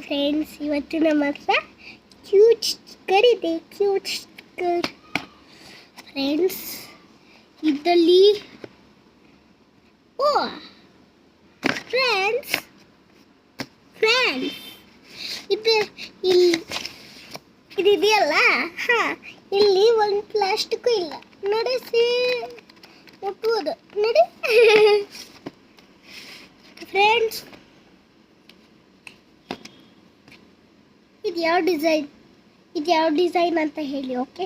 Friends, ಇವತ್ತು ನಮ್ಮ ಹತ್ರ ಕ್ಯೂಟ್ ಸ್ಟಿಕ್ಕರ್ ಇದೆ. ಕ್ಯೂಟ್ ಸ್ಟಿಕ್ಕರ್ ಫ್ರೆಂಡ್ಸ್, ಇದರಲ್ಲಿ ಓ ಫ್ರೆಂಡ್ಸ್ ಫ್ರೆಂಡ್ಸ್ ಇದು ಇದೆಯಲ್ಲ, ಇಲ್ಲಿ ಒಂದು ಪ್ಲಾಸ್ಟಿಕ್ಕು ಇಲ್ಲ ನೋಡಿ. ಮುಟ್ಟುವುದು ನೋಡಿ ಫ್ರೆಂಡ್ಸ್. ಇದು ಯಾವ ಡಿಸೈನ್ ಅಂತ ಹೇಳಿ. ಓಕೆ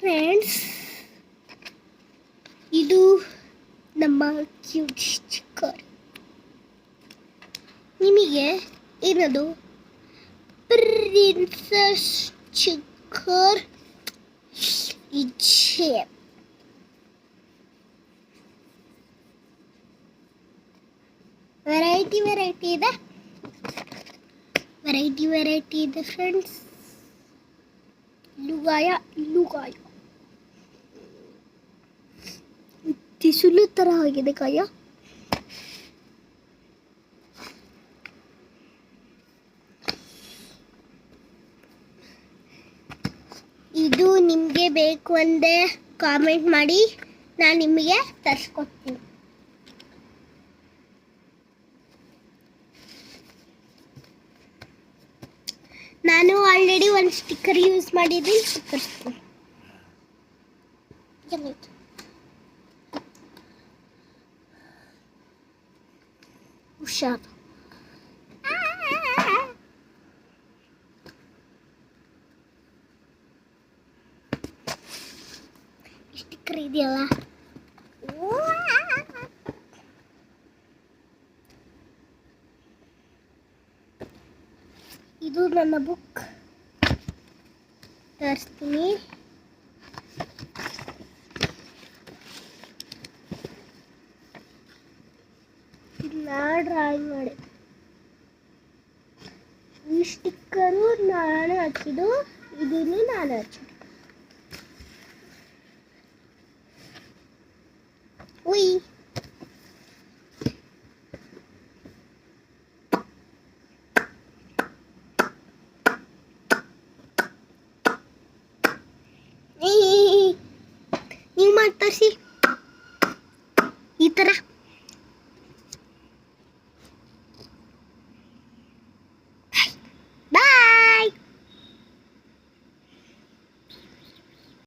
ಫ್ರೆಂಡ್ಸ್, ಇದು ನಮ್ಮ ಕ್ಯೂಟ್ ಸ್ಟಿಕ್ಕರ್. ನಿಮಗೆ ಏನದು ಪ್ರಿನ್ಸಸ್ ಸ್ಟಿಕ್ಕರ್ ಇದೆ. ವೆರೈಟಿ ಇದೆ ಫ್ರೆಂಡ್ಸ್. ಲುಗಾಯ ತಿಸುಲು ತರ ಆಗಿದೆ ಕಾಯ. ಇದು ನಿಮಗೆ ಬೇಕು ಅಂದೆ ಕಾಮೆಂಟ್ ಮಾಡಿ, ನಾನು ನಿಮಗೆ ತರಿಸ್ಕೊಡ್ತೀನಿ. ನಾನು ಆಲ್ರೆಡಿ ಒಂದು ಸ್ಟಿಕ್ಕರ್ ಯೂಸ್ ಮಾಡಿದ್ದೀನಿ. ತರಿಸ್ತೀನಿ. ಹುಷಾರು. ಸ್ಟಿಕ್ಕರ್ ಇದೆಯಲ್ಲ, ಇದು ನನ್ನ ಬುಕ್. ತರಿಸ್ತೀನಿ. ಡ್ರಾಯಿಂಗ್ ಮಾಡಿ ಈ ಸ್ಟಿಕ್ಕರು ನಾನು ಹಚ್ಚಿದ್ದು, ಇದನ್ನು ನಾನು ಹಚ್ಚಿದ್ದು. ಉಯ್ ನೀವು ಮಾಡಿ ತೋರಿಸಿ.